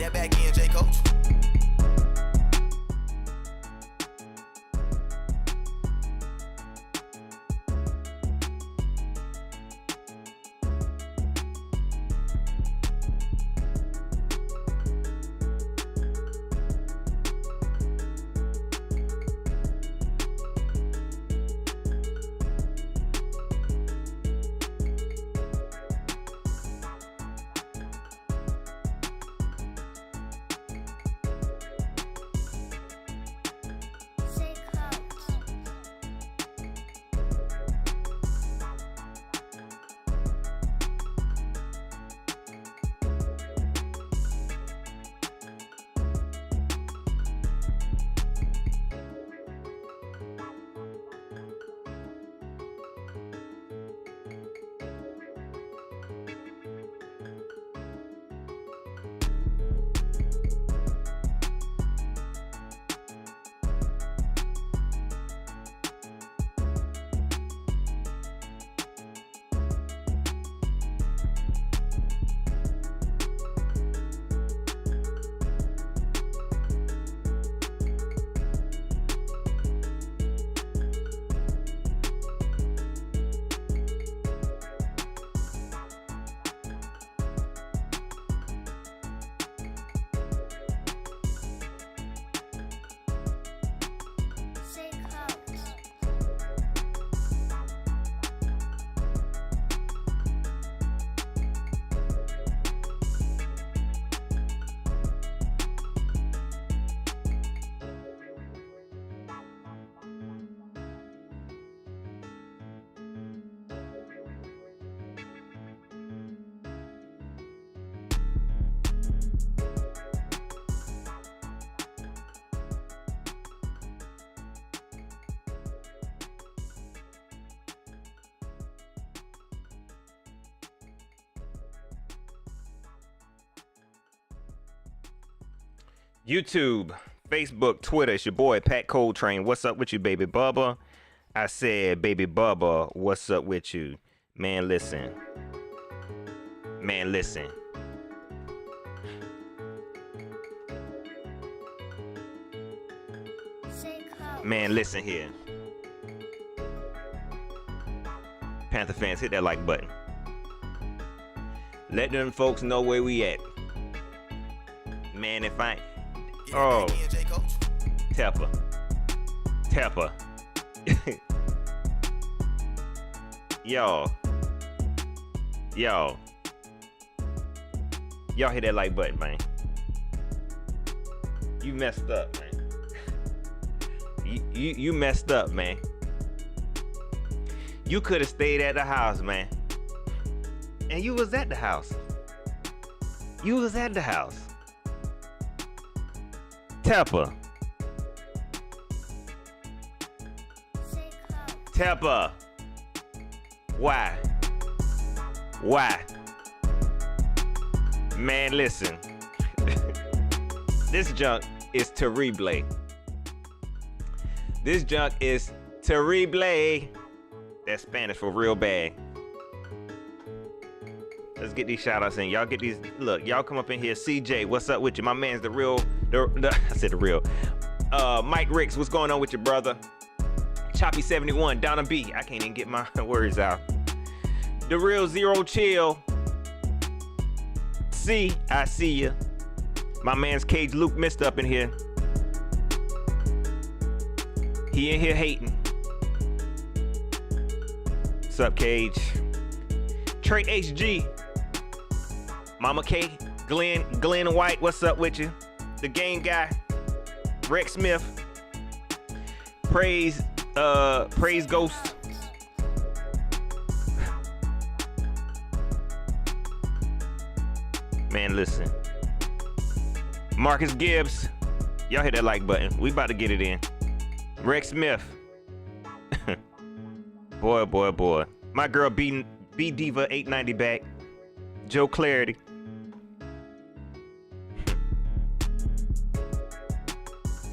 that back end, J. Coach. YouTube, Facebook, Twitter, it's your boy Pat Coltrane. What's up with you, baby Bubba? I said, baby Bubba, what's up with you? Man, listen. Man, listen. Man, listen here. Panther fans, hit that like button. Let them folks know where we at. Man, if I... Oh, Tepper. Y'all hit that like button, man. You messed up, man. You messed up, man. You could have stayed at the house, man. And you was at the house. You was at the house. Tepper. Tepper. Why? Man, listen. This junk is terrible. This junk is terrible. That's Spanish for real bad. Let's get these shout outs in. Y'all get these. Look, y'all come up in here. CJ, what's up with you? My man's the real. I said the real. Mike Ricks, what's going on with your brother? Choppy 71, Donna B. I can't even get my words out. The real Zero Chill. C, I see ya. My man's Cage Luke missed up in here. He in here hating. What's up, Cage? Trey HG. Mama K, Glenn White, what's up with you? The game guy, Rex Smith. Praise Ghost. Man, listen. Marcus Gibbs. Y'all hit that like button. We about to get it in. Rex Smith. Boy. My girl B Diva 890 back. Joe Clarity.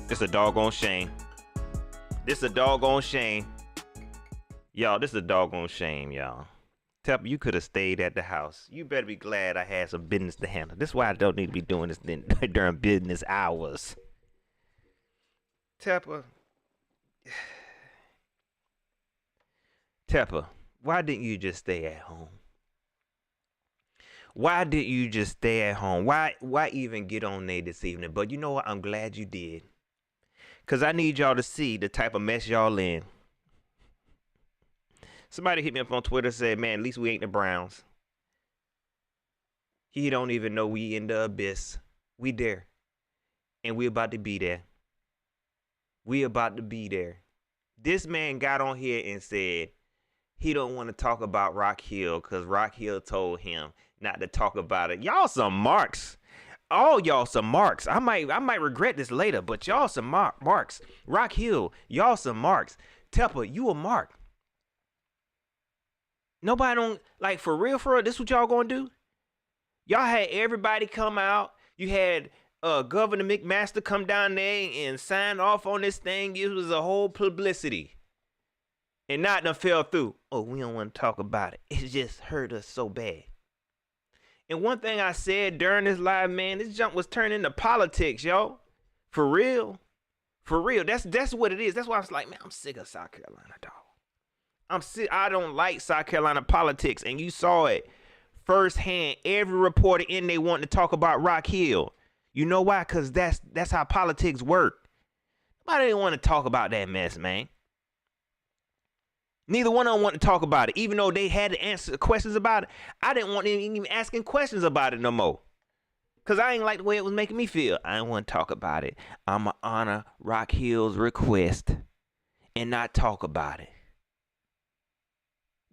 This a doggone shame. This a doggone shame. Y'all, this is a doggone shame, y'all. Tepper, you could have stayed at the house. You better be glad I had some business to handle. This is why I don't need to be doing this during business hours. Tepper, Tepper, why didn't you just stay at home? Why didn't you just stay at home? Why even get on there this evening? But you know what? I'm glad you did. Because I need y'all to see the type of mess y'all in. Somebody hit me up on Twitter and said, man, at least we ain't the Browns. He don't even know we in the abyss. We there. And we about to be there. We about to be there. This man got on here and said he don't want to talk about Rock Hill because Rock Hill told him not to talk about it. Y'all some marks. All y'all some marks. I might regret this later, but y'all some marks. Rock Hill, y'all some marks. Tepper, you a mark. Nobody don't, like, for real, this what y'all gonna do? Y'all had everybody come out. You had Governor McMaster come down there and sign off on this thing. It was a whole publicity. And not done fell through. Oh, we don't want to talk about it. It just hurt us so bad. And one thing I said during this live, man, this junk was turning into politics, yo. For real. For real. That's what it is. That's why I was like, man, I'm sick of South Carolina, dog. I'm sick. I don't like South Carolina politics. And you saw it firsthand. Every reporter in there wanting to talk about Rock Hill. You know why? Because that's how politics work. Nobody didn't want to talk about that mess, man. Neither one of them want to talk about it. Even though they had to answer questions about it, I didn't want them even asking questions about it no more. Because I ain't like the way it was making me feel. I didn't want to talk about it. I'm going to honor Rock Hill's request and not talk about it.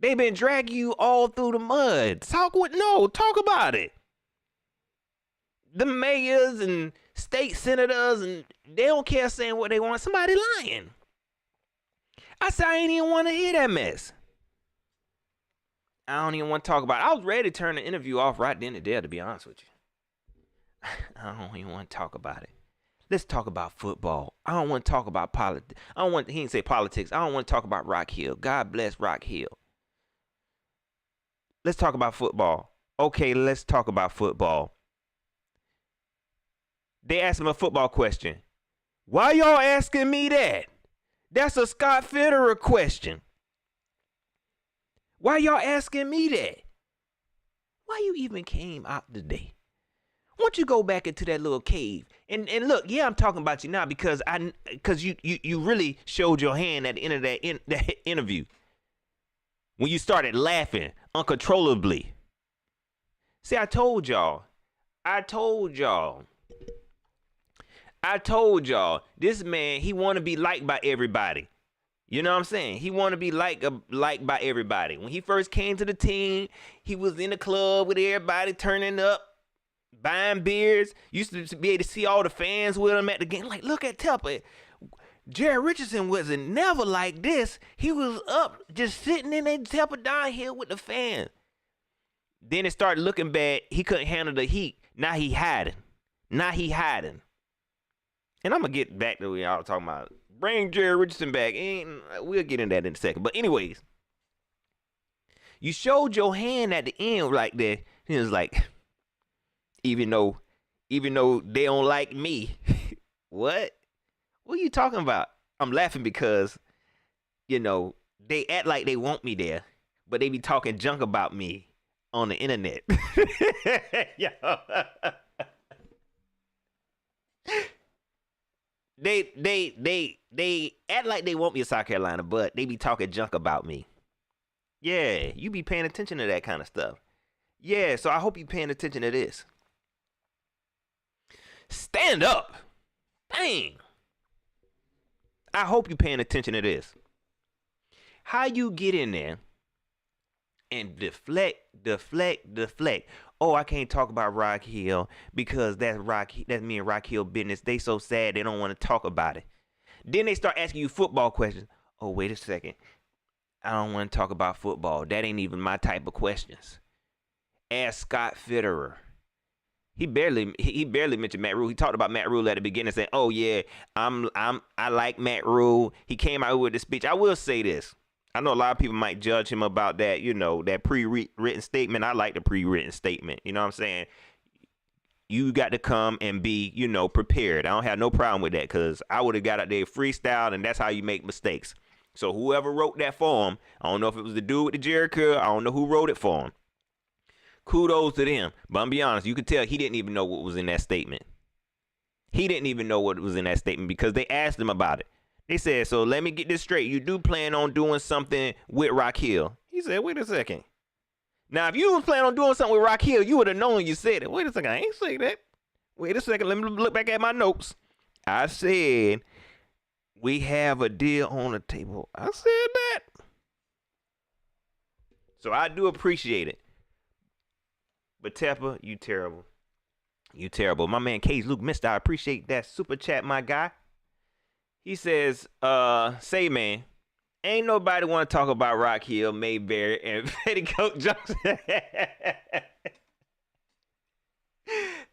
They've been dragging you all through the mud. Talk about it. The mayors and state senators, and they don't care saying what they want. Somebody lying. I said I ain't even want to hear that mess. I don't even want to talk about it. I was ready to turn the interview off right then and there, to be honest with you. I don't even want to talk about it. Let's talk about football. I don't want to talk about politics. He didn't say politics. I don't want to talk about Rock Hill. God bless Rock Hill. Let's talk about football. Okay, let's talk about football. They asked him a football question. Why y'all asking me that? That's a Scott Fitterer question. Why y'all asking me that? Why you even came out today? Why don't you go back into that little cave and look? Yeah, I'm talking about you now because you really showed your hand at the end of that interview when you started laughing uncontrollably. See, I told y'all, this man, he want to be liked by everybody. You know what I'm saying? He want to be liked by everybody. When he first came to the team, he was in the club with everybody, turning up, buying beers. Used to be able to see all the fans with him at the game. Like, look at Tepper. Jerry Richardson wasn't never like this. He was up, just sitting in that Tepper down here with the fans. Then it started looking bad. He couldn't handle the heat. Now he hiding. And I'm going to get back to what y'all talking about. Bring Jerry Richardson back. We'll get into that in a second. But anyways, you showed your hand at the end like that. He was like, even though they don't like me. What? What are you talking about? I'm laughing because, they act like they want me there, but they be talking junk about me on the internet. Yeah. They act like they want me in South Carolina, but they be talking junk about me. Yeah, you be paying attention to that kind of stuff. Yeah, so I hope you paying attention to this. Stand up. Dang. I hope you paying attention to this. How you get in there and deflect. Oh, I can't talk about Rock Hill because that's me and Rock Hill business. They so sad they don't want to talk about it. Then they start asking you football questions. Oh, wait a second. I don't want to talk about football. That ain't even my type of questions. Ask Scott Fitterer. He barely mentioned Matt Rule. He talked about Matt Rule at the beginning, saying, "Oh yeah, I like Matt Rule." He came out with the speech. I will say this. I know a lot of people might judge him about that, that pre-written statement. I like the pre-written statement. You know what I'm saying? You got to come and be, prepared. I don't have no problem with that because I would have got out there freestyle, and that's how you make mistakes. So whoever wrote that for him, I don't know if it was the dude with the Jerry curl. I don't know who wrote it for him. Kudos to them. But I'm be honest, you could tell he didn't even know what was in that statement. He didn't even know what was in that statement because they asked him about it. They said, so let me get this straight. You do plan on doing something with Raquel? He said, wait a second. Now, if you was planning on doing something with Raquel, you would have known you said it. Wait a second, I ain't say that. Wait a second, let me look back at my notes. I said, we have a deal on the table. I said that. So I do appreciate it. But Tepper, you terrible. You terrible. My man Cage Luke Mister, I appreciate that super chat, my guy. He says, say man, ain't nobody want to talk about Raquel, Mayberry, and Petticoat Johnson.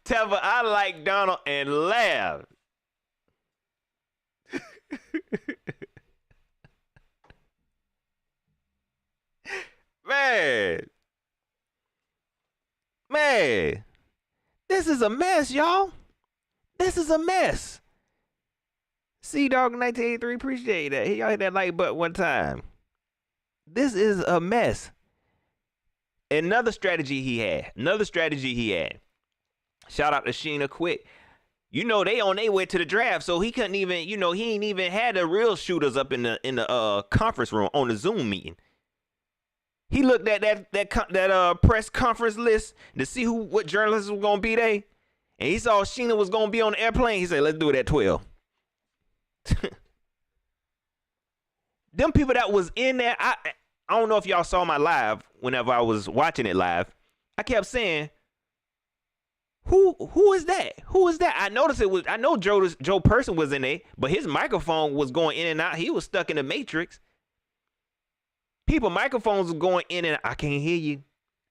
Tepper, I like Donald and laugh. Man, this is a mess, y'all. This is a mess. C-Dog 1983, appreciate that. Y'all hit that like button one time. This is a mess. Another strategy he had. Shout out to Sheena Quick. They on their way to the draft, so he couldn't even, he ain't even had the real shooters up in the conference room on the Zoom meeting. He looked at that press conference list to see what journalists was gonna be there, and he saw Sheena was gonna be on the airplane. He said, "Let's do it at 12." Them people that was in there, I don't know if y'all saw my live whenever I was watching it live. I kept saying, Who is that? Who is that? I noticed it was. I know Joe Person was in there, but his microphone was going in and out. He was stuck in the matrix. People microphones were going in and out. I can't hear you.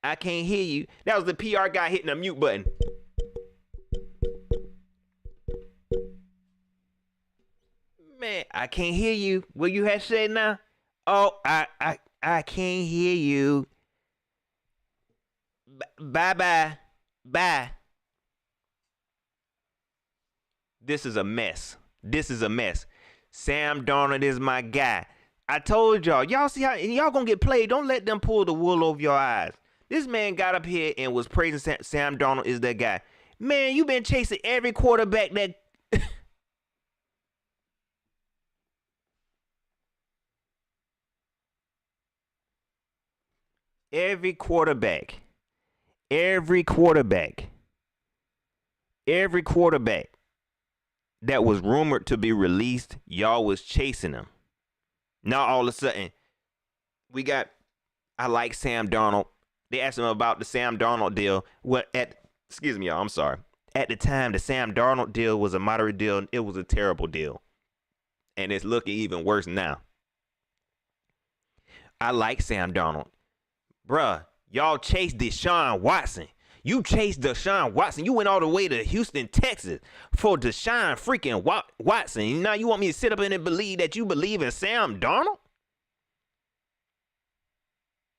I can't hear you. That was the PR guy hitting the mute button. Man, I can't hear you. What you had said now? Oh, I can't hear you. Bye. This is a mess. Sam Darnold is my guy. I told y'all see how y'all gonna get played. Don't let them pull the wool over your eyes. This man got up here and was praising Sam Darnold is that guy. Man, you been chasing every quarterback that every quarterback that was rumored to be released, y'all was chasing him. Now all of a sudden, I like Sam Darnold. They asked him about the Sam Darnold deal. Excuse me, y'all, I'm sorry. At the time, the Sam Darnold deal was a moderate deal. It was a terrible deal. And it's looking even worse now. I like Sam Darnold. Bruh, y'all chased Deshaun Watson. You chased Deshaun Watson. You went all the way to Houston, Texas for Deshaun freaking Watson. Now you want me to sit up in and believe that you believe in Sam Darnold?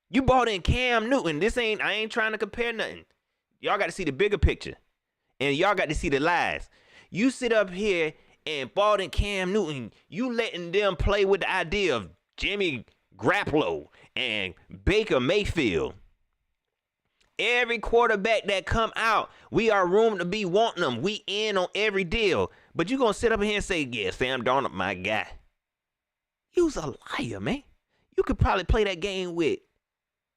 You bought in Cam Newton. I ain't trying to compare nothing. Y'all got to see the bigger picture. And y'all got to see the lies. You sit up here and bought in Cam Newton. You letting them play with the idea of Jimmy Garoppolo and Baker Mayfield. Every quarterback that come out, we are room to be wanting them. We in on every deal. But you going to sit up here and say, yeah, Sam Darnold, my guy. You's a liar, man. You could probably play that game with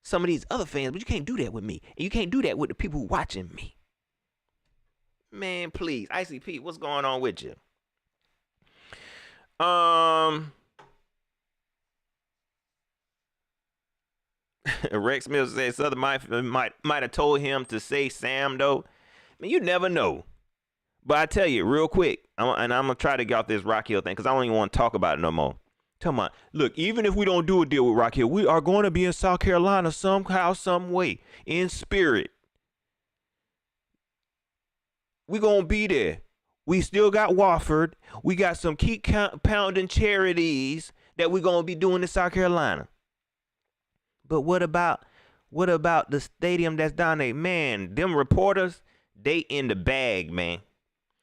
some of these other fans, but you can't do that with me. And you can't do that with the people watching me. Man, please. ICP, what's going on with you? Rex Mills said Southern might have told him to say Sam, though. I mean, you never know. But I tell you, real quick, and I'm going to try to get off this Rock Hill thing because I don't even want to talk about it no more. Tell me, look, even if we don't do a deal with Rock Hill, we are going to be in South Carolina somehow, some way, in spirit. We're going to be there. We still got Wofford. We got some keep pounding charities that we're going to be doing in South Carolina. But what about the stadium that's down there? Man, them reporters, they in the bag, man.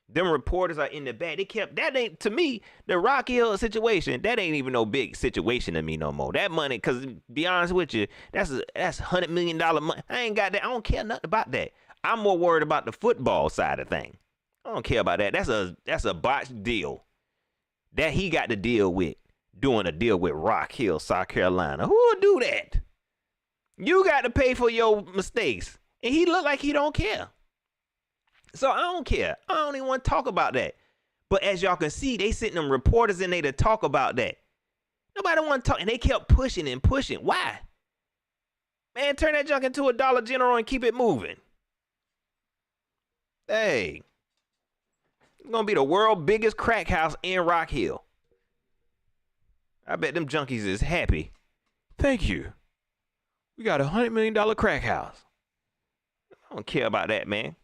Them reporters are in the bag. They kept that ain't to me the Rock Hill situation. That ain't even no big situation to me no more. That money, cause be honest with you, that's $100 million money. I ain't got that. I don't care nothing about that. I'm more worried about the football side of things. I don't care about that. That's a botched deal that he got to deal with. Doing a deal with Rock Hill, South Carolina. Who would do that? You got to pay for your mistakes. And he look like he don't care. So I don't care. I don't even want to talk about that. But as y'all can see, they sent them reporters in there to talk about that. Nobody want to talk. And they kept pushing and pushing. Why? Man, turn that junk into a Dollar General and keep it moving. Hey. It's going to be the world's biggest crack house in Rock Hill. I bet them junkies is happy. Thank you. We got $100 million crack house. I don't care about that, man.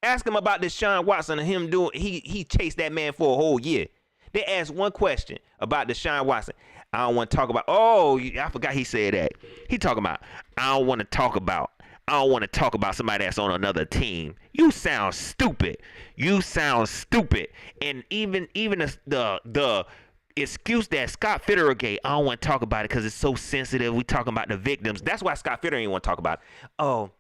Ask him about Deshaun Watson and him doing, he chased that man for a whole year. They asked one question about Deshaun Watson. I don't want to talk about, I forgot he said that. He talking about, I don't want to talk about somebody that's on another team. You sound stupid. And even the excuse that Scott Fitterer gave, I don't want to talk about it because it's so sensitive. We talking about the victims. That's why Scott Fitterer ain't want to talk about it. Oh,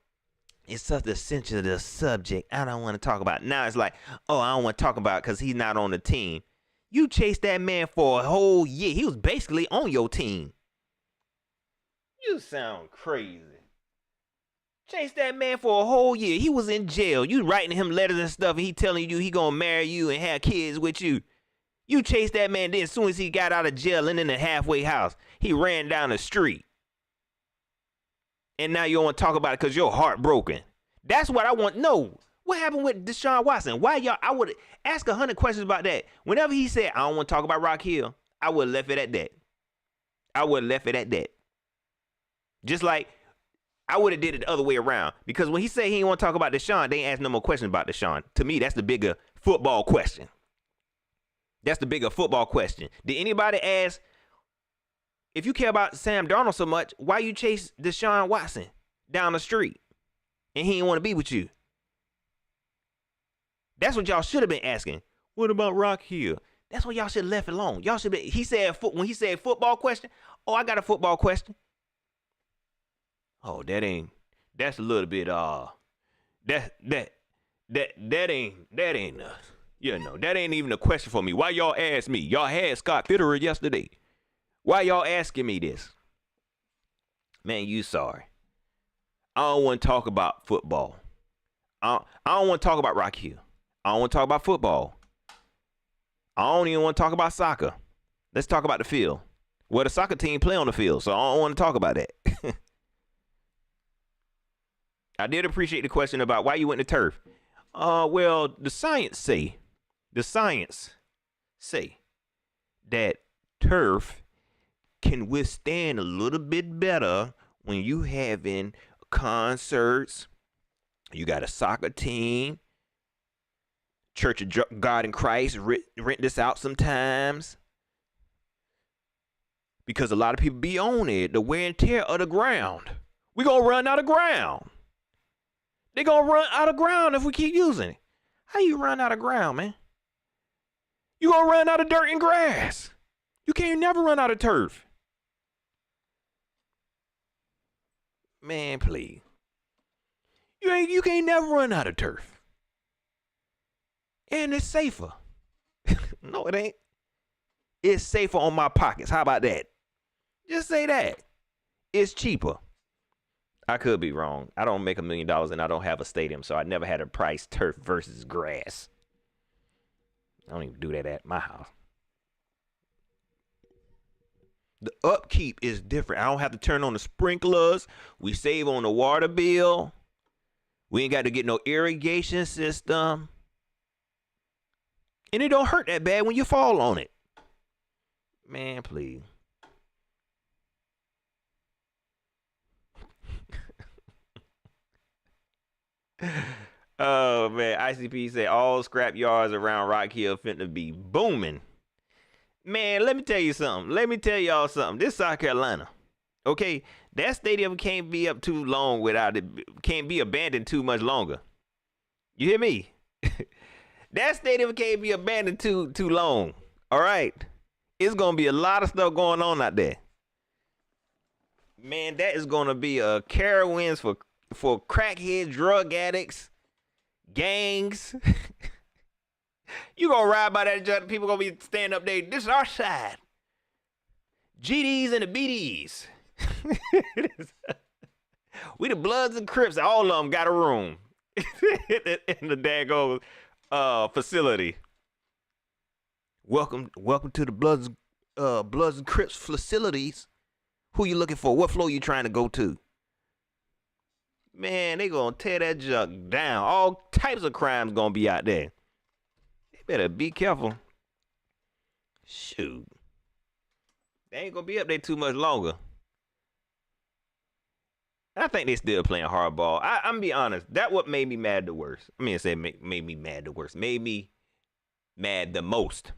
it's such a sensitive subject. I don't want to talk about it. Now it's like, I don't want to talk about it because he's not on the team. You chased that man for a whole year. He was basically on your team. You sound crazy. Chased that man for a whole year. He was in jail. You writing him letters and stuff, and he telling you he gonna marry you and have kids with you. You chased that man, then as soon as he got out of jail and in the halfway house, he ran down the street. And now you don't want to talk about it because you're heartbroken. That's what I want to know. What happened with Deshaun Watson? I would ask 100 questions about that. Whenever he said, I don't want to talk about Rock Hill, I would have left it at that. Just like I would have did it the other way around. Because when he said he didn't want to talk about Deshaun, they ain't asked no more questions about Deshaun. To me, that's the bigger football question. That's the bigger football question. Did anybody ask, if you care about Sam Darnold so much, why you chase Deshaun Watson down the street and he didn't want to be with you? That's what y'all should have been asking. What about Rock Hill? That's what y'all should have left it alone. Y'all should be. When he said football question, I got a football question. Oh, that's a little bit that ain't that ain't even a question for me. Why y'all ask me? Y'all had Scott Fitterer yesterday. Why y'all asking me this? Man, you sorry. I don't want to talk about football. I don't want to talk about Rock Hill. I don't want to talk about football. I don't even want to talk about soccer. Let's talk about the field. Well, the soccer team play on the field, so I don't want to talk about that. I did appreciate the question about why you went to turf. Well, the science say that turf can withstand a little bit better when you having concerts. You got a soccer team. Church of God in Christ rent this out sometimes. Because a lot of people be on it. The wear and tear of the ground. We gonna run out of ground. They gonna run out of ground if we keep using it. How you run out of ground, man? You gonna run out of dirt and grass. You can't never run out of turf. Man, please. You can't never run out of turf. And it's safer. No, it ain't. It's safer on my pockets. How about that? Just say that. It's cheaper. I could be wrong. I don't make $1 million and I don't have a stadium, so I never had to price turf versus grass. I don't even do that at my house. The upkeep is different. I don't have to turn on the sprinklers. We save on the water bill. We ain't got to get no irrigation system. And it don't hurt that bad when you fall on it. Man, please. Oh, man. ICP said all scrap yards around Rock Hill finna be booming. Man, let me tell you something. Let me tell y'all something. This South Carolina. Okay, that stadium can't be up too long without it. Can't be abandoned too much longer. You hear me? That stadium can't be abandoned too long. All right, it's gonna be a lot of stuff going on out there. Man, that is gonna be a Carowinds for crackhead, drug addicts, gangs. You gonna ride by that junk, people gonna be standing up there. This is our side. GDs and the BDs. We the Bloods and Crips. All of them got a room in the daggone facility. Welcome to the Bloods and Crips facilities. Who you looking for? What floor you trying to go to? Man, they gonna tear that junk down. All types of crimes gonna be out there. They better be careful. Shoot. They ain't gonna be up there too much longer. I think they still playing hardball. I'm gonna be honest. That what made me mad the worst. I mean, I said made me mad the worst. Made me mad the most.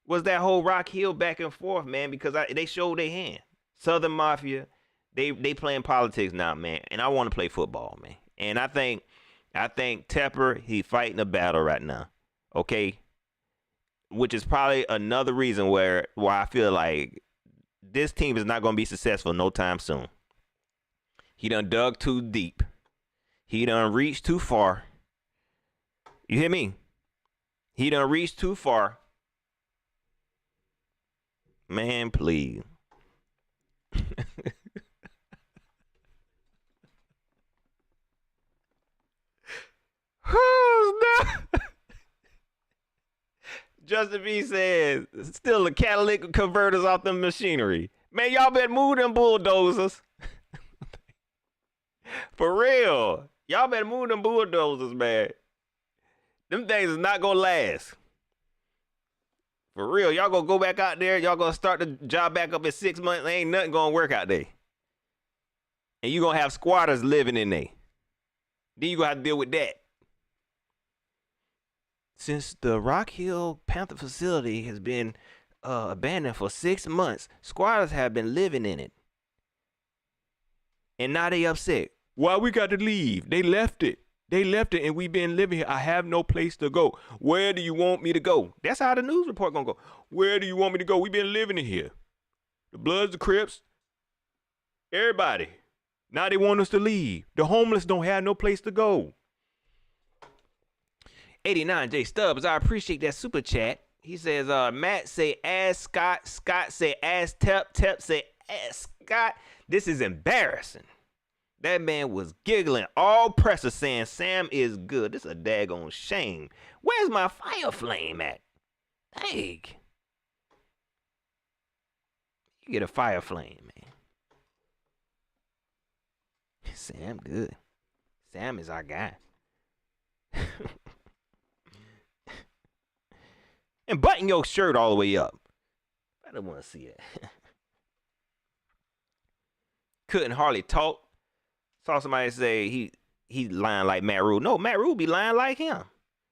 Was that whole Rock Hill back and forth, man? Because they showed their hand. Southern Mafia, they playing politics now, man. And I want to play football, man. And I think Tepper, he fighting a battle right now. Okay? Which is probably another reason why I feel like this team is not going to be successful no time soon. He done dug too deep. He done reached too far. You hear me? He done reached too far. Man, please. Oh, no. Justin B says, still the catalytic converters off the machinery. Man, y'all better move them bulldozers. For real. Y'all better move them bulldozers, man. Them things is not going to last. For real. Y'all going to go back out there. Y'all going to start the job back up in 6 months. Ain't nothing going to work out there. And you going to have squatters living in there. Then you going to have to deal with that. Since the Rock Hill Panther facility has been abandoned for 6 months, squatters have been living in it. And now they upset. Why we got to leave? They left it. And we been living here. I have no place to go. Where do you want me to go? That's how the news report gonna go. Where do you want me to go? We been living in here. The Bloods, the Crips, everybody. Now they want us to leave. The homeless don't have no place to go. 89 J Stubbs, I appreciate that super chat. He says, Matt say ask Scott. Scott say ask Tep. Tep say ask Scott. This is embarrassing. That man was giggling. All pressers saying Sam is good. This is a daggone shame. Where's my fire flame at? Dang. You get a fire flame, man. Sam good. Sam is our guy. And button your shirt all the way up. I don't want to see it. Couldn't hardly talk. Saw somebody say he lying like Matt Rule. No, Matt Rule be lying like him.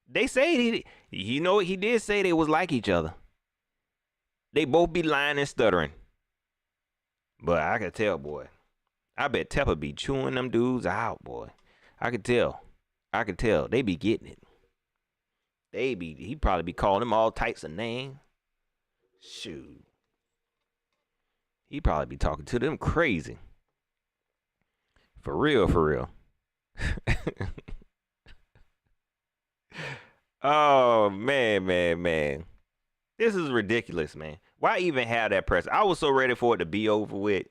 They say he did say they was like each other. They both be lying and stuttering. But I could tell, boy. I bet Tepper be chewing them dudes out, boy. I could tell. They be getting it. He probably be calling them all types of names. Shoot. He probably be talking to them crazy. For real. Oh, man. This is ridiculous, man. Why even have that press? I was so ready for it to be over with.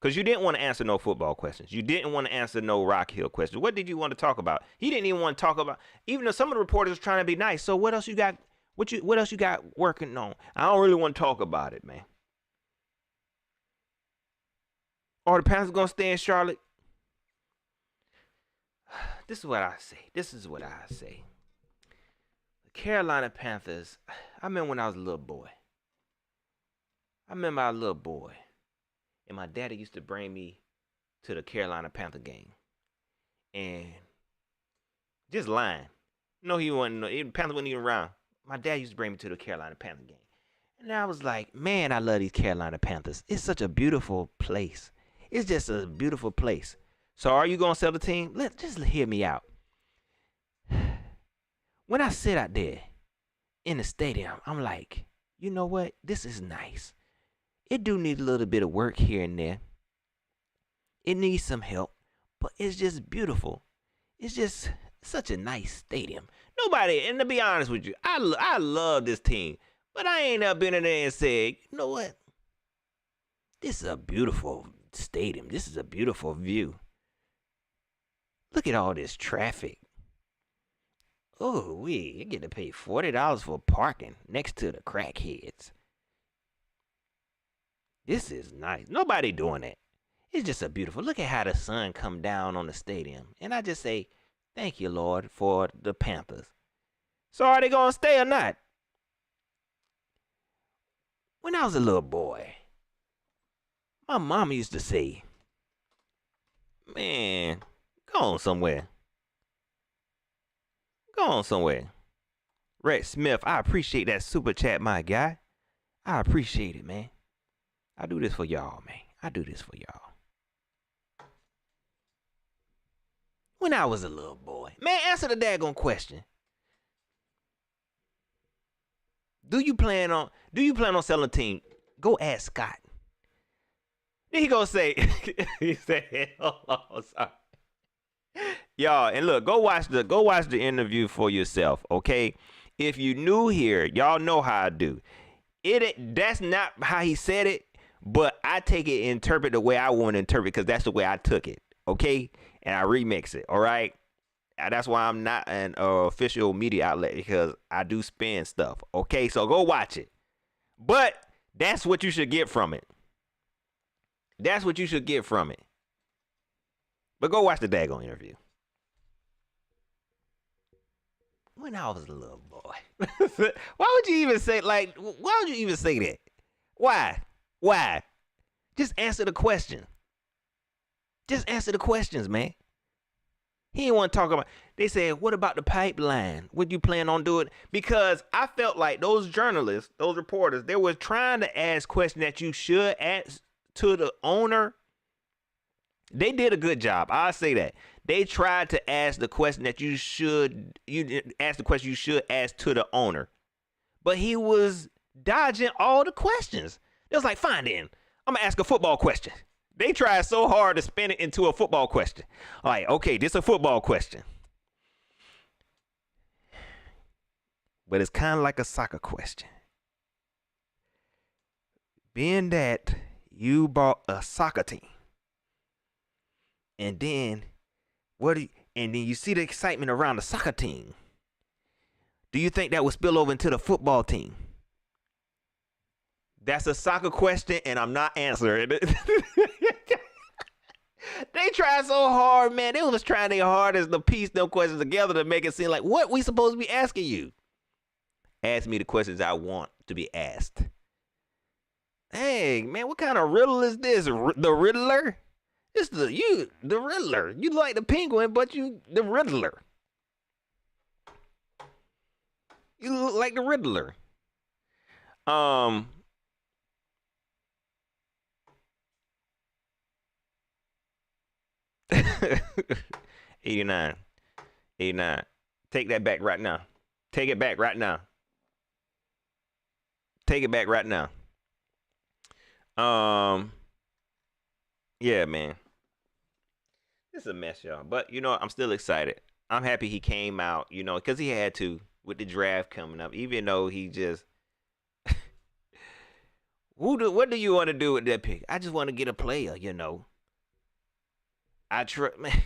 Because you didn't want to answer no football questions. You didn't want to answer no Rock Hill questions. What did you want to talk about? He didn't even want to talk about, even though some of the reporters were trying to be nice. So what else you got? What else you got working on? I don't really want to talk about it, man. Are the Panthers going to stay in Charlotte? This is what I say. The Carolina Panthers, I remember when I was a little boy. And my daddy used to bring me to the Carolina Panther game. And just lying. No, he wasn't. Panthers wasn't even around. My dad used to bring me to the Carolina Panther game. And I was like, man, I love these Carolina Panthers. It's such a beautiful place. It's just a beautiful place. So are you gonna sell the team? Just hear me out. When I sit out there in the stadium, I'm like, you know what? This is nice. It do need a little bit of work here and there. It needs some help, but it's just beautiful. It's just such a nice stadium. Nobody, and to be honest with you, I love this team, but I ain't never been in there and said, you know what? This is a beautiful stadium. This is a beautiful view. Look at all this traffic. Oh, you get to pay $40 for parking next to the crackheads. This is nice. Nobody doing that. It's just a beautiful. Look at how the sun come down on the stadium. And I just say, thank you, Lord, for the Panthers. So are they going to stay or not? When I was a little boy, my mama used to say, man, go on somewhere. Go on somewhere. Rex Smith, I appreciate that super chat, my guy. I appreciate it, man. I do this for y'all, man. I do this for y'all. When I was a little boy. Man, answer the daggone question. Do you plan on selling a team? Go ask Scott. Then he gonna say, he said, oh, sorry. Y'all, and look, go watch the interview for yourself, okay? If you new here, y'all know how I do. That's not how he said it, but I take it and interpret the way I want to interpret because that's the way I took it, okay? And I remix it, all right? That's why I'm not an official media outlet because I do spin stuff, okay? So go watch it. But that's what you should get from it. That's what you should get from it. But go watch the daggone interview. When I was a little boy. Why would you even say that? Why? Just answer the question. Just answer the questions, man. He didn't want to talk about. They said, what about the pipeline? What you plan on doing? Because I felt like those journalists, those reporters, they were trying to ask questions that you should ask to the owner. They did a good job. I'll say that. They tried to ask the question that you should ask to the owner. But he was dodging all the questions. It was like, fine then. I'm going to ask a football question. They tried so hard to spin it into a football question. All right, okay, this is a football question. But it's kind of like a soccer question. Being that you bought a soccer team, and then you see the excitement around the soccer team. Do you think that will spill over into the football team? That's a soccer question, and I'm not answering it. They tried so hard, man. They was trying their hardest to piece them questions together to make it seem like what we supposed to be asking you. Ask me the questions I want to be asked. Hey, man, what kind of riddle is this? The Riddler? It's the Riddler. You like the Penguin, but you the Riddler. You look like the Riddler. 89. Take that back right now. Take it back right now. Yeah, man. This is a mess, y'all. But, I'm still excited. I'm happy he came out, because he had to with the draft coming up, even though he just... What do you want to do with that pick? I just want to get a player, man.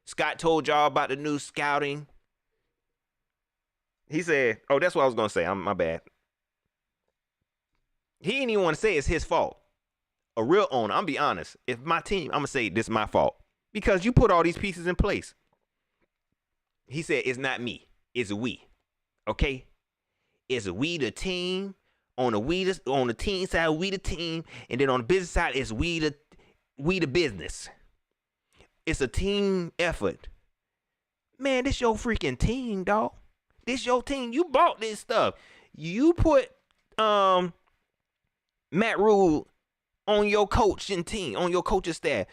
Scott told y'all about the new scouting. He said, oh, that's what I was going to say. My bad. He didn't even want to say it's his fault. A real owner, I'm be honest. If my team, I'm going to say this is my fault. Because you put all these pieces in place. He said, it's not me. It's we. Okay? It's we the team. On the team side, we the team. And then on the business side, it's we the business. It's a team effort. Man, this your freaking team, dog. This your team. You bought this stuff. You put Matt Rule on your coaching team, on your coaching staff.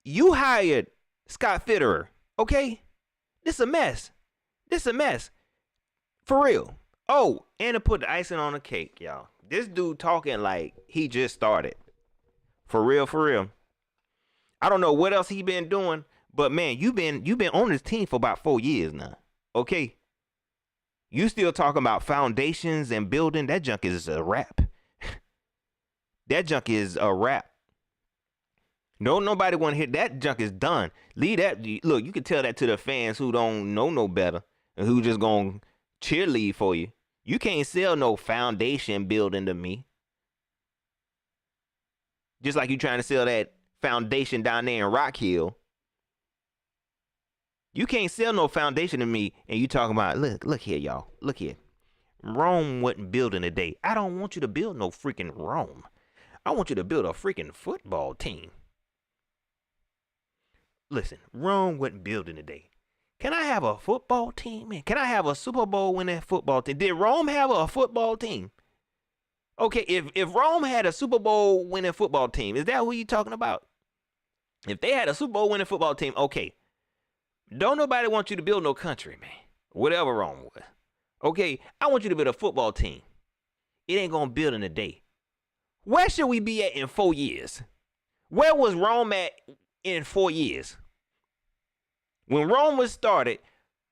You hired Scott Fitterer, okay? This a mess. This a mess. For real. Oh, and to put the icing on the cake, y'all. This dude talking like he just started. For real, for real. I don't know what else he been doing, but man, you been on this team for about 4 years now. Okay? You still talking about foundations and building? That junk is a wrap. That junk is a wrap. No, nobody want to hear that junk is done. Leave that. Look, you can tell that to the fans who don't know no better and who just gonna cheerlead for you. You can't sell no foundation building to me. Just like you trying to sell that foundation down there in Rock Hill. You can't sell no foundation to me and you talking about, look here, y'all. Look here. Rome wasn't building a day. I don't want you to build no freaking Rome. I want you to build a freaking football team. Listen, Rome wasn't building a day. Can I have a football team, man? Can I have a Super Bowl winning football team? Did Rome have a football team? Okay, if Rome had a Super Bowl winning football team, is that who you talking about? If they had a Super Bowl winning football team, okay. Don't nobody want you to build no country, man. Whatever Rome was. Okay, I want you to build a football team. It ain't gonna build in a day. Where should we be at in 4 years? Where was Rome at in 4 years? When Rome was started,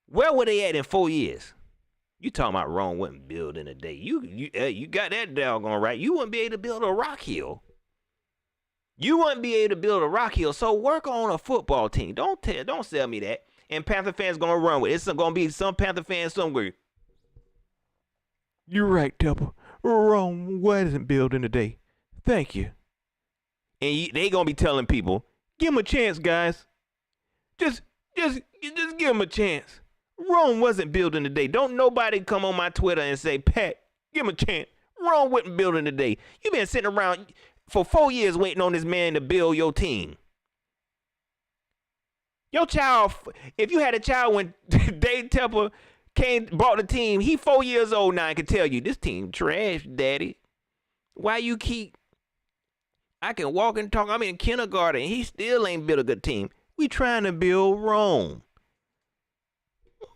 where were they at in 4 years? You talking about Rome wasn't built in a day. You got that doggone right. You wouldn't be able to build a Rock Hill. You wouldn't be able to build a Rock Hill. So work on a football team. Don't sell me that. And Panther fans gonna run with it. It's gonna be some Panther fans somewhere. You're right, Tepper. Rome wasn't built in a day. Thank you. And they gonna be telling people, give them a chance, guys. Just give them a chance. Rome wasn't built in a day. Don't nobody come on my Twitter and say, Pat, give him a chance. Rome wasn't built in a day. You been sitting around for 4 years waiting on this man to build your team. Your child, if you had a child when Dave Tepper bought the team, he 4 years old now and can tell you, this team trash, daddy. Why you keep, I can walk and talk, I'm in kindergarten, he still ain't built a good team. We trying to build Rome.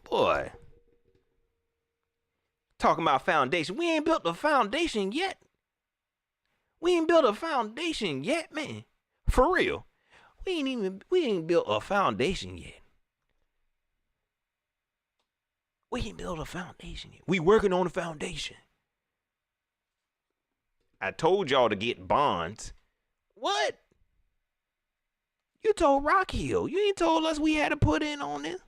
Boy. Talking about foundation. We ain't built the foundation yet. We ain't built a foundation yet, man. For real. We ain't built a foundation yet. We ain't built a foundation yet. We working on a foundation. I told y'all to get bonds. What? You told Rock Hill. You ain't told us we had to put in on this.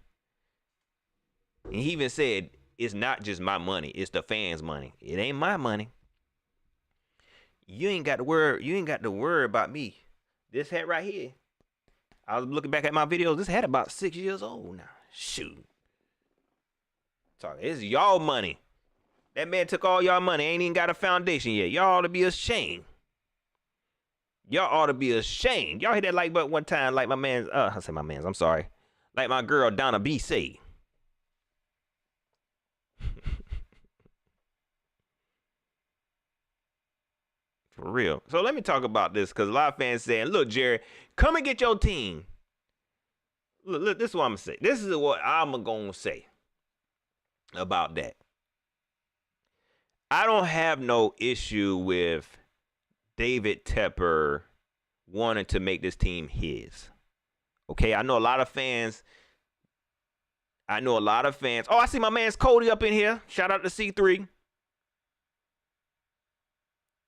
And he even said, it's not just my money. It's the fans' money. It ain't my money. You ain't got to worry about me. This hat right here. I was looking back at my videos. This hat about 6 years old now. Shoot. It's y'all money. That man took all y'all money. Ain't even got a foundation yet. Y'all ought to be ashamed. Y'all ought to be ashamed. Y'all hit that like button one time like my man's, I said my man's, I'm sorry. Like my girl Donna B said. For real. So let me talk about this because a lot of fans saying, look, Jerry, come and get your team. Look, this is what I'm going to say. This is what I'm going to say about that. I don't have no issue with David Tepper wanting to make this team his. Okay, I know a lot of fans. Oh, I see my man's Cody up in here. Shout out to C3.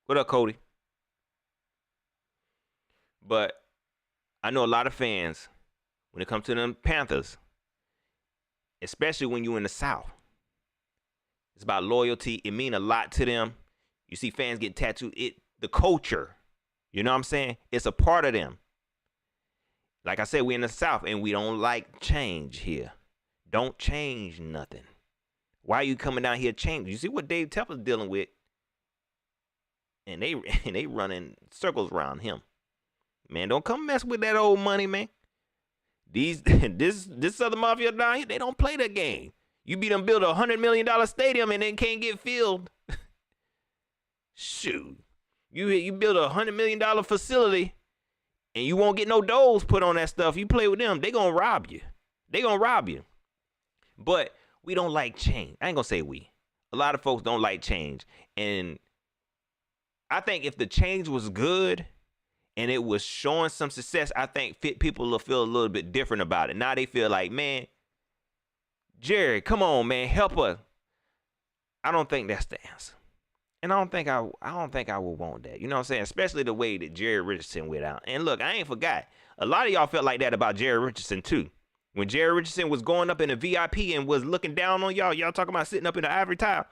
What up, Cody? But I know a lot of fans, when it comes to them Panthers, especially when you're in the South, it's about loyalty. It means a lot to them. You see fans get tattooed. The culture, you know what I'm saying? It's a part of them. Like I said, we're in the South, and we don't like change here. Don't change nothing. Why are you coming down here changing? You see what Dave Tepper's dealing with? And they running circles around him. Man, don't come mess with that old money, man. This Southern Mafia down here, they don't play that game. You beat them build $100 million stadium and then can't get filled. Shoot. You build $100 million facility and you won't get no doors put on that stuff. You play with them, they gonna rob you. They gonna rob you. But we don't like change. I ain't gonna say we. A lot of folks don't like change. And I think if the change was good and it was showing some success, I think people will feel a little bit different about it. Now they feel like, man, Jerry, come on, man, help us. I don't think that's the answer. And I don't think I would want that. You know what I'm saying? Especially the way that Jerry Richardson went out. And look, I ain't forgot. A lot of y'all felt like that about Jerry Richardson too. When Jerry Richardson was going up in the VIP and was looking down on y'all talking about sitting up in the ivory tower.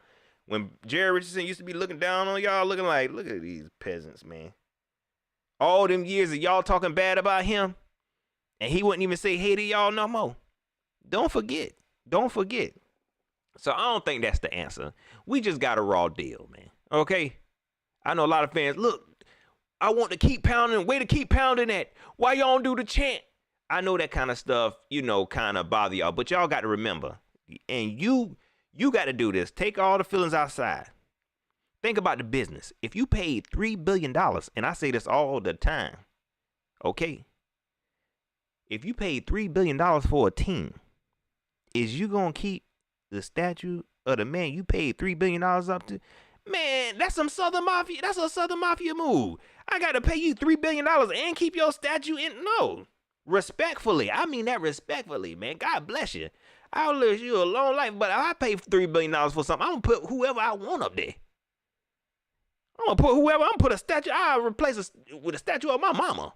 When Jerry Richardson used to be looking down on y'all, looking like, look at these peasants, man. All them years of y'all talking bad about him, and he wouldn't even say hey to y'all no more. Don't forget. Don't forget. So I don't think that's the answer. We just got a raw deal, man. Okay? I know a lot of fans, look, I want to keep pounding. Way to keep pounding that. Why y'all don't do the chant? I know that kind of stuff, kind of bother y'all. But y'all got to remember, and you got to do this. Take all the feelings outside. Think about the business. If you paid $3 billion, and I say this all the time, okay? If you paid $3 billion for a team, is you going to keep the statue of the man you paid $3 billion up to? Man, that's some Southern Mafia. That's a Southern Mafia move. I got to pay you $3 billion and keep your statue in. No. Respectfully. I mean that respectfully, man. God bless you. I'll live you a long life, but if I pay $3 billion for something, I'm going to put whoever I want up there. I'm going to put a statue. I'll replace it with a statue of my mama.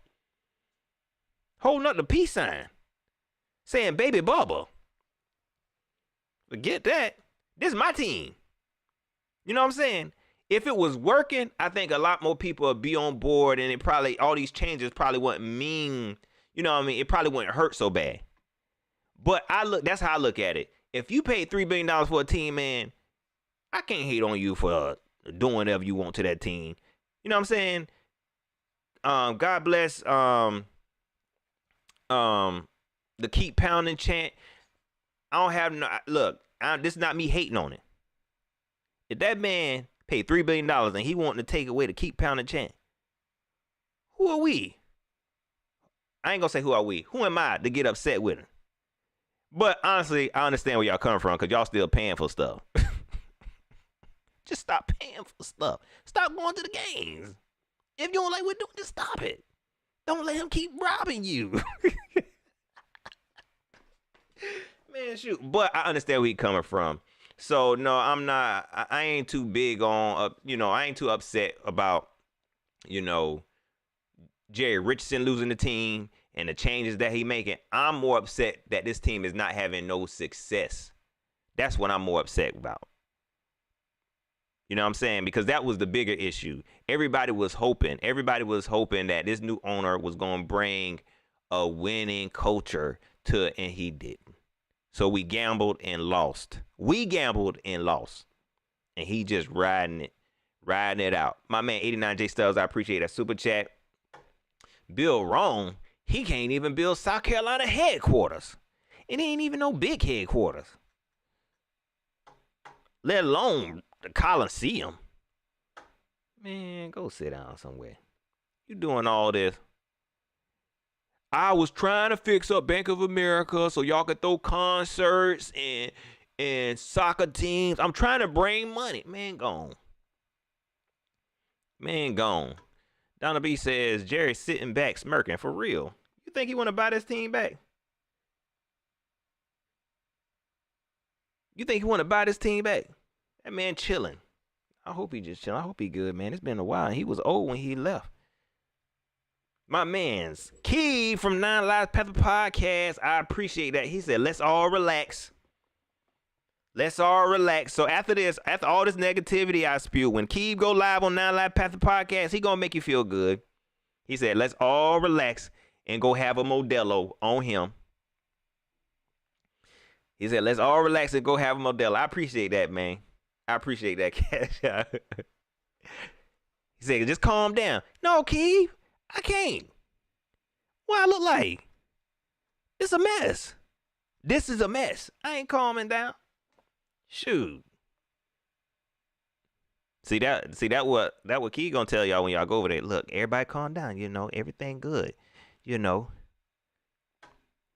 Holding up the peace sign. Saying, baby Bubba. Forget that. This is my team. You know what I'm saying? If it was working, I think a lot more people would be on board, and all these changes probably wouldn't mean, you know what I mean? It probably wouldn't hurt so bad. But that's how I look at it. If you paid $3 billion for a team, man, I can't hate on you for doing whatever you want to that team. You know what I'm saying? God bless the keep pounding chant. I don't have no look. This is not me hating on it. If that man paid $3 billion and he wanting to take away the keep pounding chant, who are we? I ain't gonna say who are we. Who am I to get upset with him? But honestly, I understand where y'all coming from because y'all still paying for stuff. Just stop paying for stuff. Stop going to the games. If you don't like what we're doing, just stop it. Don't let him keep robbing you. Man, shoot. But I understand where he's coming from. So, no, I'm not. I ain't too big on, I ain't too upset about, Jerry Richardson losing the team and the changes that he making. I'm more upset that this team is not having no success. That's what I'm more upset about. You know what I'm saying? Because that was the bigger issue. Everybody was hoping that this new owner was going to bring a winning culture to it, and he didn't. So we gambled and lost. And he just riding it out. My man 89J Stubbs, I appreciate that super chat. Bill Wrong, he can't even build South Carolina headquarters. It ain't even no big headquarters. Let alone the Coliseum. Man, go sit down somewhere. You doing all this. I was trying to fix up Bank of America so y'all could throw concerts and soccer teams. I'm trying to bring money. Man, gone. Donna B says, Jerry's sitting back smirking. For real. You think he want to buy this team back? That man chilling. I hope he just chilling. I hope he good, man. It's been a while. He was old when he left. My man's Key from 9 Lives Pepper Podcast. I appreciate that. He said, let's all relax. So after all this negativity I spew, when Keeb go live on 9 Live Panther Podcast, he gonna make you feel good. He said, let's all relax and go have a Modelo on him. He said, let's all relax and go have a Modelo. I appreciate that, man. I appreciate that, Cash. He said, just calm down. No, Keeb, I can't. What I look like? It's a mess. This is a mess. I ain't calming down. Shoot. See that what Key gonna tell y'all when y'all go over there. Look, everybody calm down. You know, everything good. You know,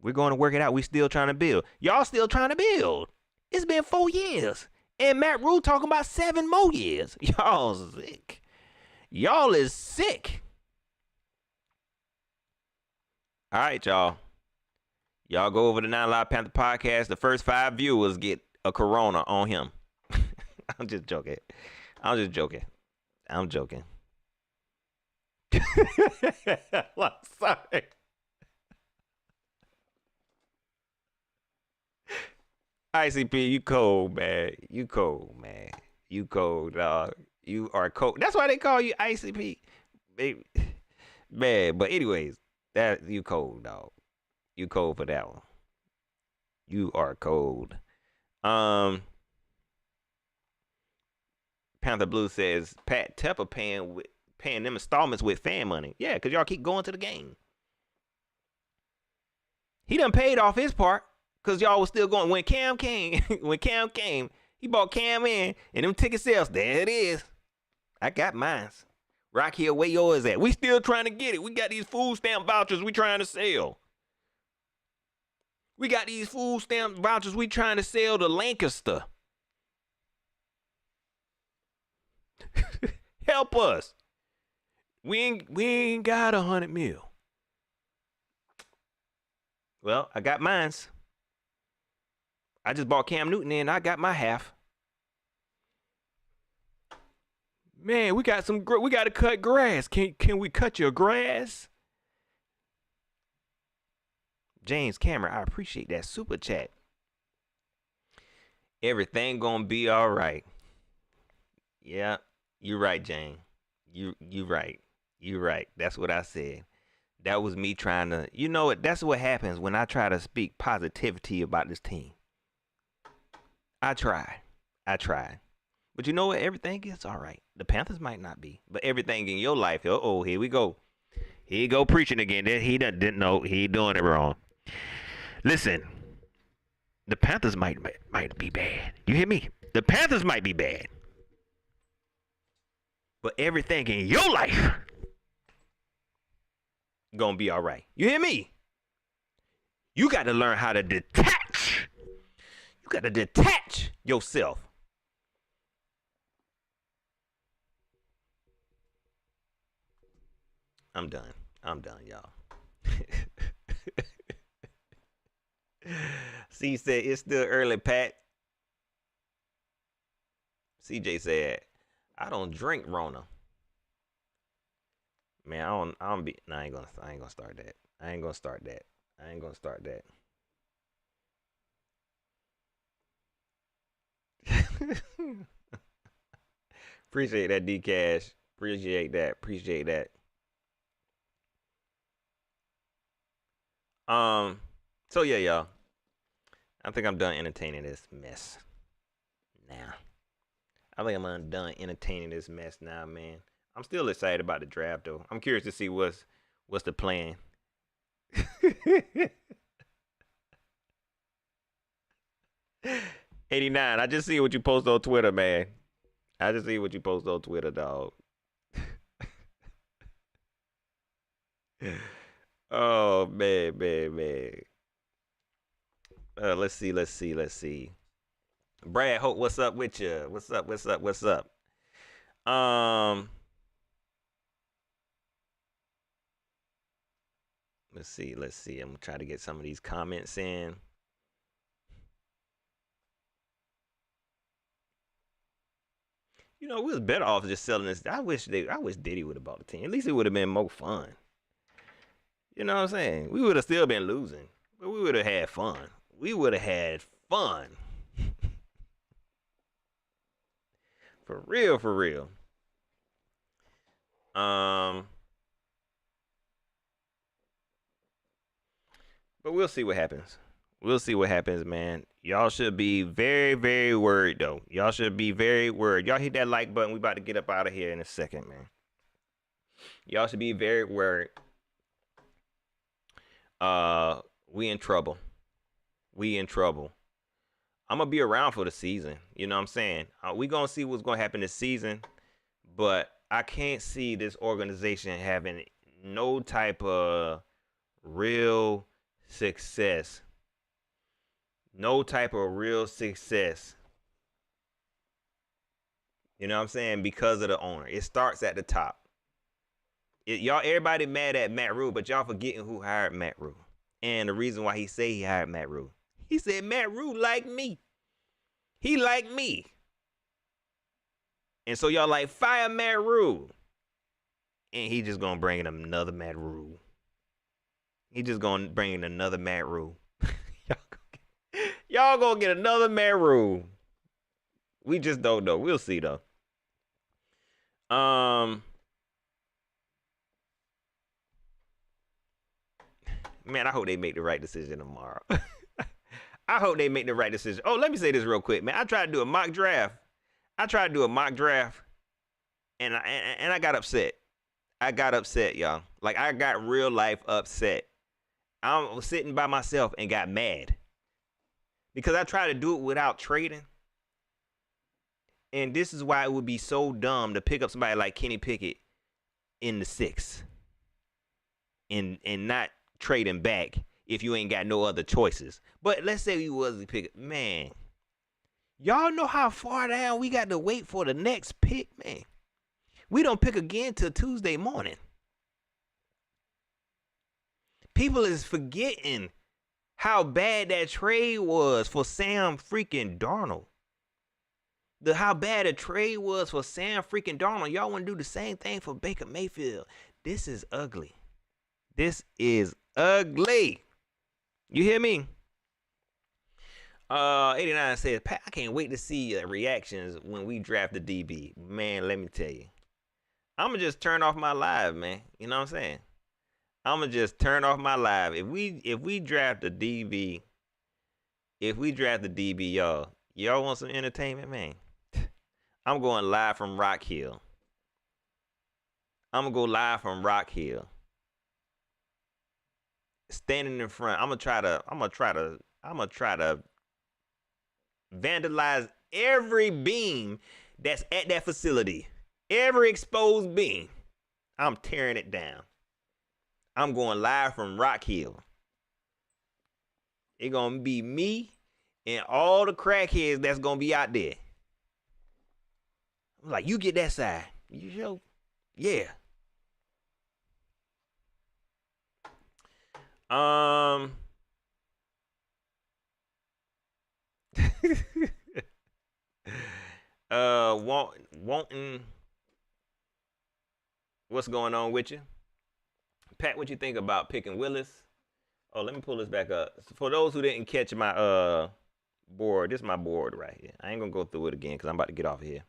we're going to work it out. We still trying to build. Y'all still trying to build. It's been 4 years. And Matt Rule talking about 7 more years. Y'all sick. Y'all is sick. All right, y'all. Y'all go over to 9 Live Panther Podcast. The first 5 viewers get a corona on him. I'm just joking. I'm joking. I'm sorry. ICP, you cold, man. You cold, man. You cold, dog. You are cold. That's why they call you ICP. Man, but anyways, that you cold, dog. You cold for that one. You are cold. Panther Blue says Pat Tepper paying them installments with fan money. Yeah, because y'all keep going to the game. He done paid off his part because y'all was still going. When Cam came, he bought Cam in and them ticket sales. There it is. I got mine. Rock here, where yours at? We still trying to get it. We got these food stamp vouchers we trying to sell. We got these food stamp vouchers we trying to sell to Lancaster. Help us. We ain't got 100 mil. Well, I got mines. I just bought Cam Newton in. I got my half. Man, we got to cut grass. Can we cut your grass? James Cameron, I appreciate that super chat. Everything gonna be all right. Yeah, you're right, Jane. You right. You right. That's what I said. That was me trying to, you know what? That's what happens when I try to speak positivity about this team. I try. But you know what? Everything is all right. The Panthers might not be, but everything in your life, here we go. Here you go preaching again. He didn't know he doing it wrong. Listen, the Panthers might be bad. You hear me? The Panthers might be bad. But everything in your life gonna be all right. You hear me? You got to learn how to detach. You got to detach yourself. I'm done, y'all. C said it's still early, Pat. CJ said, I don't drink Rona. Man, I ain't gonna start that. I ain't gonna start that. Appreciate that, D-Cash. Appreciate that. So yeah, y'all. I think I'm done entertaining this mess now. Man. I'm still excited about the draft, though. I'm curious to see what's the plan. 89. I just see what you post on Twitter, man. I just see what you post on Twitter, dog. Oh man. Let's see. Brad Hope, what's up with you? What's up? Let's see. I'm gonna try to get some of these comments in. You know, we was better off just selling this. I wish Diddy would have bought the team. At least it would have been more fun. You know what I'm saying? We would have still been losing, but we would have had fun. For real. But we'll see what happens. Man. Y'all should be very, very worried, though. Y'all should be very worried. Y'all hit that like button. We about to get up out of here in a second, man. Y'all should be very worried. We in trouble. I'm gonna be around for the season. You know what I'm saying? We gonna see what's gonna happen this season. But I can't see this organization having no type of real success. No type of real success. You know what I'm saying? Because of the owner. It starts at the top. Y'all, everybody mad at Matt Rule, but y'all forgetting who hired Matt Rule. And the reason why he say he hired Matt Rule. He said Matt Rule like me. He like me. And so y'all like, fire Matt Rule. And he just gonna bring in another Matt Rule. He just gonna bring in another Matt Rule. y'all gonna get another Matt Rule. We just don't know. We'll see though. Man, I hope they make the right decision tomorrow. I hope they make the right decision. Oh, let me say this real quick, man. I tried to do a mock draft. And I got upset. I got upset, y'all. Like, I got real life upset. I was sitting by myself and got mad. Because I tried to do it without trading. And this is why it would be so dumb to pick up somebody like Kenny Pickett in the 6th. And not trading back if you ain't got no other choices. But let's say we wasn't pick. Man, y'all know how far down we got to wait for the next pick, man. We don't pick again till Tuesday morning. People is forgetting how bad that trade was for Sam freaking Darnold. How bad a trade was for Sam freaking Darnold. Y'all want to do the same thing for Baker Mayfield. This is ugly. This is ugly. You hear me? 89 says, Pat, I can't wait to see reactions when we draft the DB. Man, let me tell you. I'm going to just turn off my live, man. You know what I'm saying? I'm going to just turn off my live. If we draft the DB, y'all want some entertainment, man? I'm going live from Rock Hill. I'm going to go live from Rock Hill. Standing in front, I'm gonna try to vandalize every beam that's at that facility. Every exposed beam, I'm tearing it down. I'm going live from Rock Hill. It's gonna be me and all the crackheads that's gonna be out there. I'm like, you get that side. You sure? Yeah. Wanting. What's going on with you? Pat, what you think about picking Willis? Oh, let me pull this back up. For those who didn't catch my board, this is my board right here. I ain't gonna go through it again because I'm about to get off of here.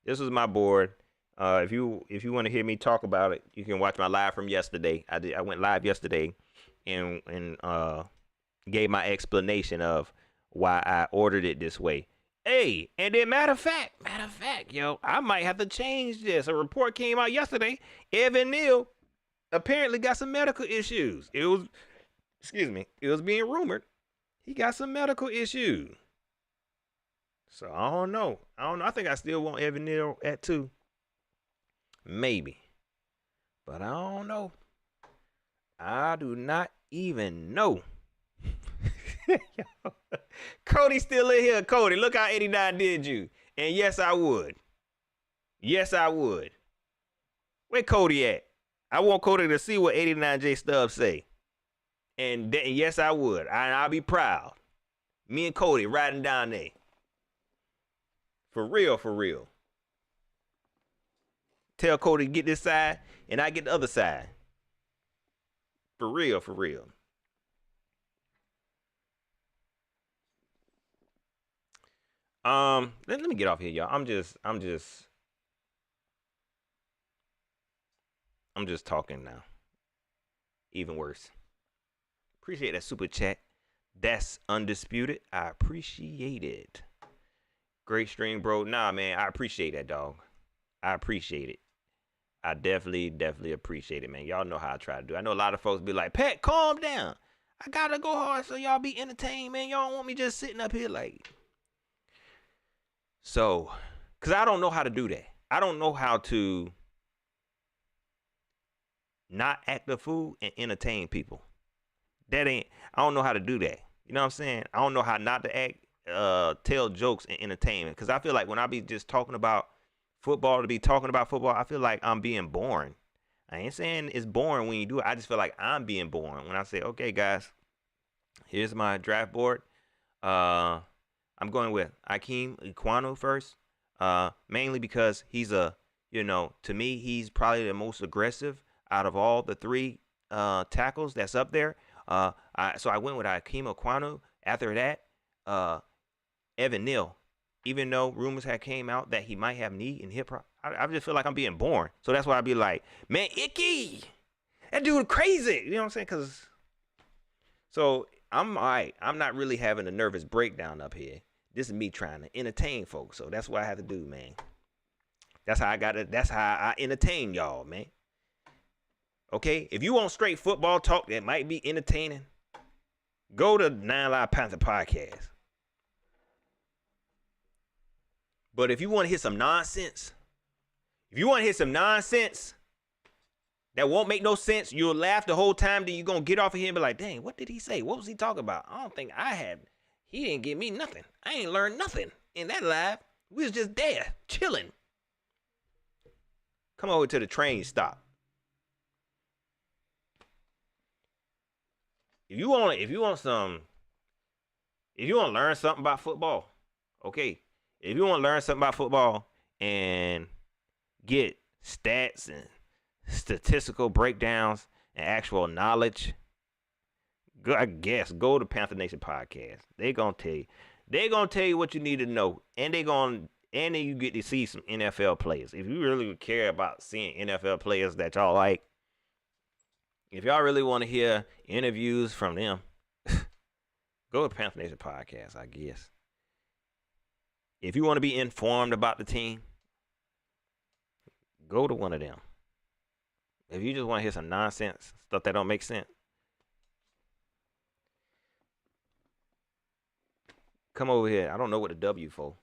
This was my board. If you want to hear me talk about it, you can watch my live from yesterday. I went live yesterday and gave my explanation of why I ordered it this way. Hey, and then matter of fact, yo, I might have to change this. A report came out yesterday. Evan Neal apparently got some medical issues. It was being rumored he got some medical issues. So I don't know. I think I still want Evan Neal at 2. Maybe. But I don't know. I do not even know. Cody still in here. Cody, look how 89 did you. And yes, I would. Yes, I would. Where Cody at? I want Cody to see what 89J Stubbs say. And yes, I would. I'll be proud. Me and Cody riding down there. For real, for real. Tell Cody to get this side, and I get the other side. For real, for real. Let me get off here, y'all. I'm just talking now. Even worse. Appreciate that super chat. That's undisputed. I appreciate it. Great stream, bro. Nah, man, I appreciate that, dog. I appreciate it. I definitely appreciate it, man. Y'all know how I try to do. I know a lot of folks be like, Pat, calm down. I gotta go hard so y'all be entertained, man. Y'all don't want me just sitting up here like. So, because I don't know how to do that. I don't know how to not act a fool and entertain people. I don't know how to do that. You know what I'm saying? I don't know how not to act, tell jokes and entertainment. Because I feel like when I be just talking about football to be talking about football, I feel like I'm being boring. I ain't saying it's boring when you do it. I just feel like I'm being boring when I say, okay, guys, here's my draft board. I'm going with Akeem Iquanu first, mainly because he's to me, he's probably the most aggressive out of all the three tackles that's up there. So I went with Akeem Iquanu. After that, Evan Neal. Even though rumors had came out that he might have knee and hip problems, I just feel like I'm being boring. So that's why I be like, man, Icky, that dude crazy. You know what I'm saying? So I'm all right. I'm not really having a nervous breakdown up here. This is me trying to entertain folks. So that's what I have to do, man. That's how I entertain y'all, man. Okay? If you want straight football talk that might be entertaining, go to Nine Live Panther Podcast. But if you want to hear some nonsense, that won't make no sense, you'll laugh the whole time, then you're going to get off of here and be like, dang, what did he say? What was he talking about? I don't think he didn't give me nothing. I ain't learned nothing in that live. We was just there, chilling. Come over to the train stop. If you want to learn something about football, okay. If you want to learn something about football and get stats and statistical breakdowns and actual knowledge, go to Panther Nation Podcast. They're gonna tell you what you need to know, and then you get to see some NFL players. If you really care about seeing NFL players that y'all like, if y'all really want to hear interviews from them, go to Panther Nation Podcast, I guess. If you want to be informed about the team, go to one of them. If you just want to hear some nonsense, stuff that don't make sense, come over here. I don't know what the W for,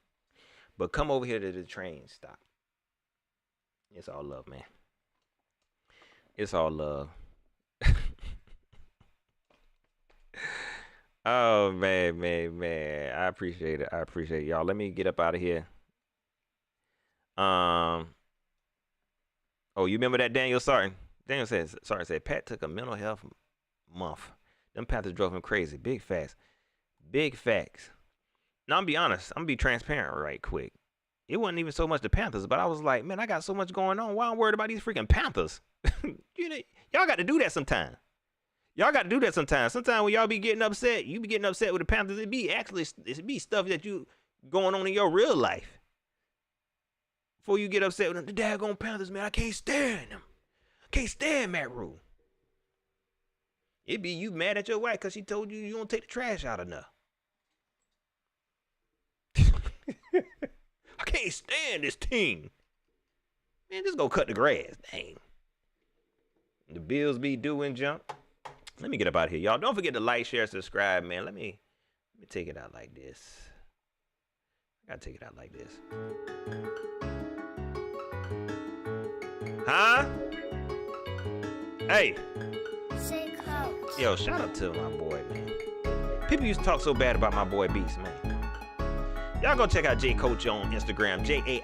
but come over here to the train stop. It's all love, man. It's all love. Oh, man. I appreciate it. Y'all. Let me get up out of here. Oh, you remember that Daniel Sarton? Sarton said, Pat took a mental health month. Them Panthers drove him crazy. Big facts. Now, I'm be honest. I'm going to be transparent right quick. It wasn't even so much the Panthers, but I was like, man, I got so much going on. Why I'm worried about these freaking Panthers? Y'all got to do that sometime. Sometimes when y'all be getting upset, you be getting upset with the Panthers. It be stuff that you going on in your real life. Before you get upset with them, the daggone Panthers, man, I can't stand them. Can't stand Matt Rule. It be you mad at your wife because she told you don't take the trash out enough. I can't stand this team. Man, just go cut the grass. Dang. The bills be due and jump. Let me get up out of here, y'all. Don't forget to like, share, subscribe, man. Let me take it out like this. I gotta take it out like this. Huh? Hey. Say Coach. Yo, shout out to my boy, man. People used to talk so bad about my boy Beats, man. Y'all go check out J Coach on Instagram. JAIKOACH.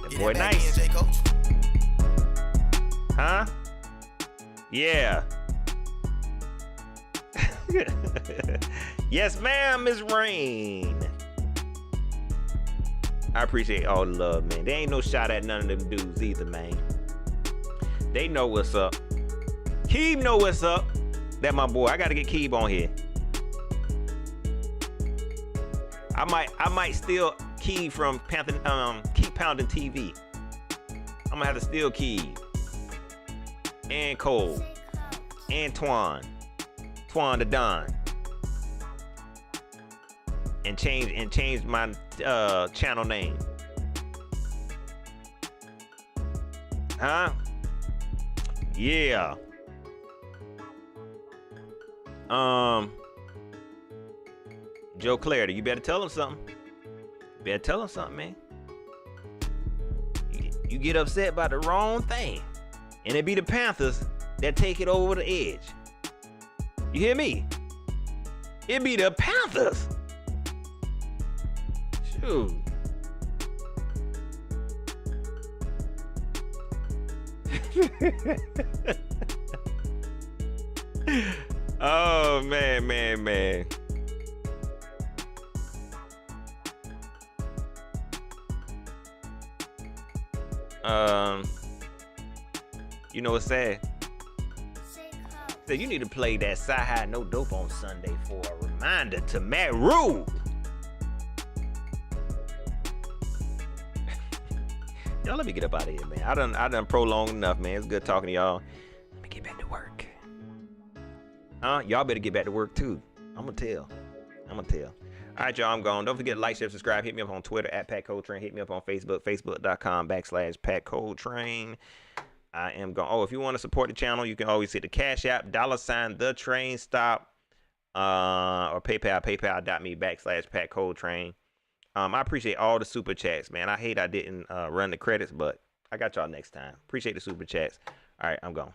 That boy nice. J Coach. Huh? Yeah. Yes, ma'am, Miss Rain. I appreciate all the love, man. There ain't no shot at none of them dudes either, man. They know what's up. Keeb know what's up. That my boy. I gotta get Keeb on here. I might steal Keeb from Keep Pounding TV. I'm gonna have to steal Keeb. And Cole. Antoine. Twan the Don. And change my channel name. Huh? Yeah. Joe Clarity, you better tell him something. Better tell him something, man. You get upset about the wrong thing, and it be the Panthers that take it over the edge. You hear me? It be the Panthers. Shoot. Oh man. You know what's sad? So you need to play that Sci-Hi No Dope on Sunday for a reminder to Matt Rule. Y'all, let me get up out of here, man. I done prolonged enough, man. It's good talking to y'all. Let me get back to work. Y'all better get back to work too. I'm gonna tell. All right, y'all, I'm gone. Don't forget to like, share, subscribe. Hit me up on Twitter at Pat Coltrane. Hit me up on Facebook, facebook.com/Pat Coltrane. I am gone. Oh, if you want to support the channel, you can always hit the Cash App, $the train stop, or PayPal, paypal.me/Pat Coltrane. I appreciate all the super chats, man. I hate I didn't run the credits, but I got y'all next time. Appreciate the super chats. All right, I'm gone.